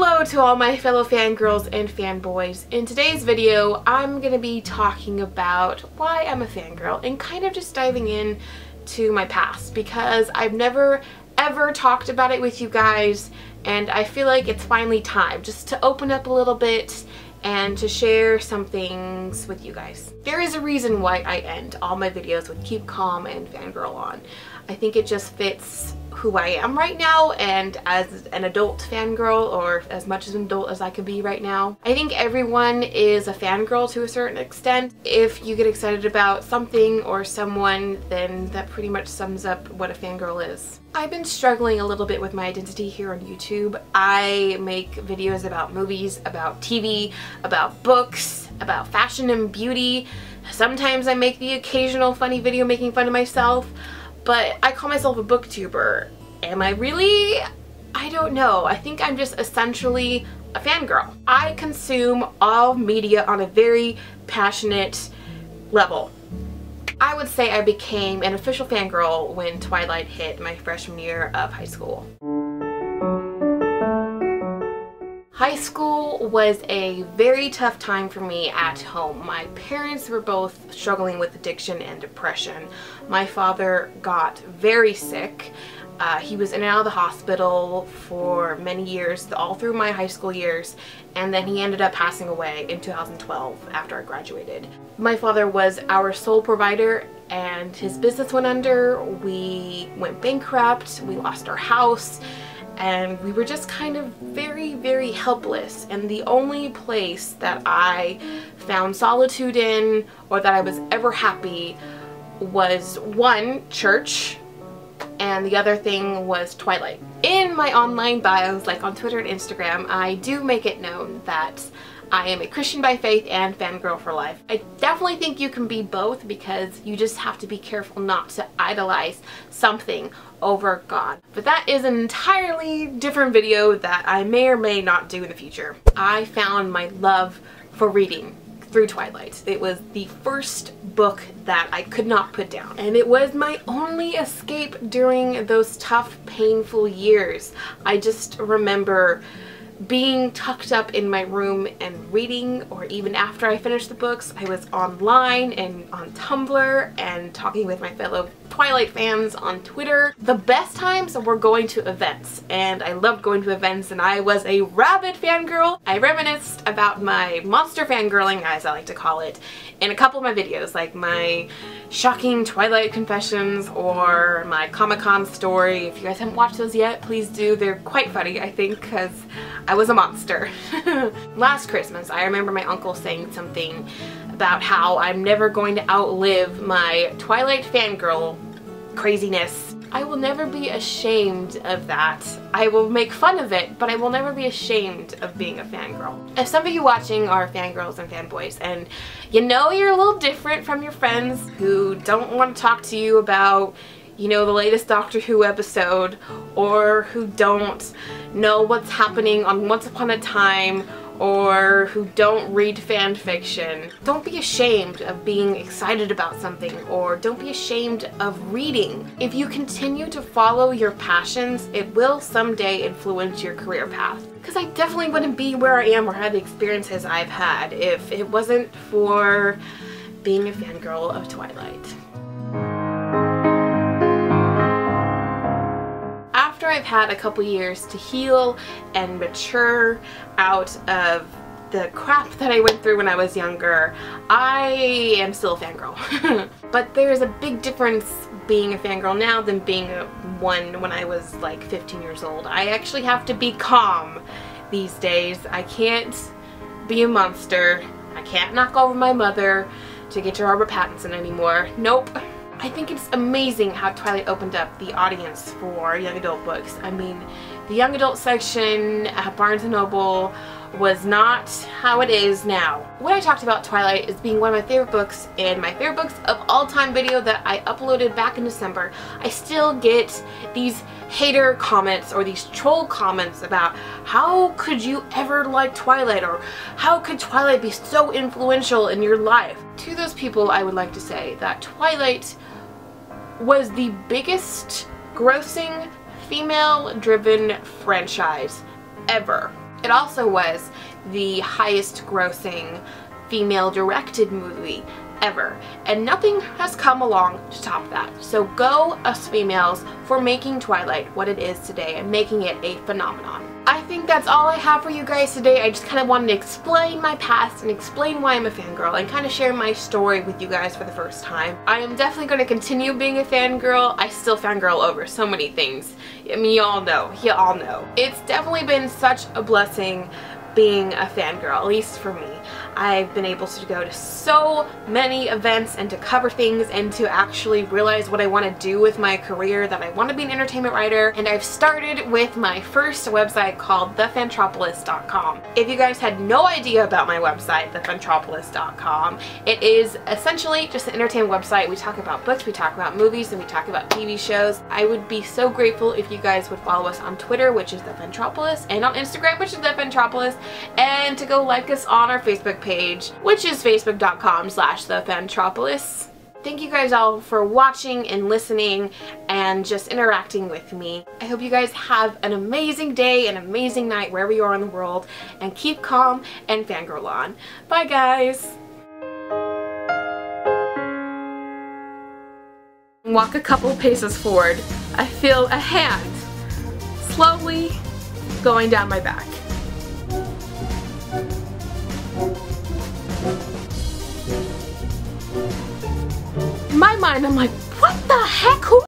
Hello to all my fellow fangirls and fanboys. In today's video, I'm going to be talking about why I'm a fangirl and kind of just diving in to my past because I've never ever talked about it with you guys, and I feel like it's finally time just to open up a little bit and to share some things with you guys. There is a reason why I end all my videos with keep calm and fangirl on. I think it just fits who I am right now, and as an adult fangirl, or as much as an adult as I could be right now. I think everyone is a fangirl to a certain extent. If you get excited about something or someone, then that pretty much sums up what a fangirl is. I've been struggling a little bit with my identity here on YouTube. I make videos about movies, about TV, about books, about fashion and beauty. Sometimes I make the occasional funny video making fun of myself. But I call myself a booktuber. Am I really? I don't know. I think I'm just essentially a fangirl. I consume all media on a very passionate level. I would say I became an official fangirl when Twilight hit my freshman year of high school. High school was a very tough time for me at home. My parents were both struggling with addiction and depression. My father got very sick. He was in and out of the hospital for many years, all through my high school years, and then he ended up passing away in 2012 after I graduated. My father was our sole provider, and his business went under. We went bankrupt, we lost our house, and we were just kind of very, very helpless. And the only place that I found solitude in, or that I was ever happy, was one, church, and the other thing was Twilight. In my online bios, like on Twitter and Instagram, I do make it known that I am a Christian by faith and fangirl for life. I definitely think you can be both, because you just have to be careful not to idolize something over God. But that is an entirely different video that I may or may not do in the future. I found my love for reading through Twilight. It was the first book that I could not put down, and it was my only escape during those tough, painful years. I just remember being tucked up in my room and reading, or even after I finished the books, I was online and on Tumblr and talking with my fellow Twilight fans on Twitter. The best times were going to events, and I loved going to events, and I was a rabid fangirl. I reminisced about my monster fangirling, as I like to call it, in a couple of my videos, like my shocking Twilight confessions or my Comic-Con story. If you guys haven't watched those yet, please do. They're quite funny, I think, because I was a monster. Last Christmas, I remember my uncle saying something about how I'm never going to outlive my Twilight fangirl craziness. I will never be ashamed of that. I will make fun of it, but I will never be ashamed of being a fangirl. If some of you watching are fangirls and fanboys, and you know you're a little different from your friends who don't want to talk to you about, you know, the latest Doctor Who episode, or who don't know what's happening on Once Upon a Time, or who don't read fan fiction, don't be ashamed of being excited about something, or don't be ashamed of reading. If you continue to follow your passions, it will someday influence your career path. Because I definitely wouldn't be where I am or have the experiences I've had if it wasn't for being a fangirl of Twilight. After I've had a couple years to heal and mature out of the crap that I went through when I was younger, I am still a fangirl. But there's a big difference being a fangirl now than being one when I was like 15 years old. I actually have to be calm these days. I can't be a monster. I can't knock over my mother to get to Robert Pattinson anymore. Nope. I think it's amazing how Twilight opened up the audience for young adult books. I mean, the young adult section at Barnes & Noble was not how it is now. When I talked about Twilight as being one of my favorite books in my favorite books of all time video that I uploaded back in December, I still get these hater comments or these troll comments about how could you ever like Twilight, or how could Twilight be so influential in your life. To those people, I would like to say that Twilight was the biggest grossing female-driven franchise ever. It also was the highest grossing female directed movie ever, and nothing has come along to top that. So go us females for making Twilight what it is today and making it a phenomenon. I think that's all I have for you guys today. I just kind of wanted to explain my past and explain why I'm a fangirl and kind of share my story with you guys for the first time. I am definitely going to continue being a fangirl. I still fangirl over so many things. I mean, you all know. It's definitely been such a blessing being a fangirl, at least for me. I've been able to go to so many events and to cover things and to actually realize what I want to do with my career, that I want to be an entertainment writer, and I've started with my first website called tashapolis.com. If you guys had no idea about my website, tashapolis.com, it is essentially just an entertainment website. We talk about books, we talk about movies, and we talk about TV shows. I would be so grateful if you guys would follow us on Twitter, which is TheFantropolis, and on Instagram, which is TheFantropolis, and to go like us on our Facebook page, which is facebook.com/TheFantropolis. Thank you guys all for watching and listening and just interacting with me. I hope you guys have an amazing day, an amazing night wherever you are in the world, and keep calm and fangirl on. Bye guys! Walk a couple paces forward. I feel a hand slowly going down my back. In my mind, I'm like, what the heck? Who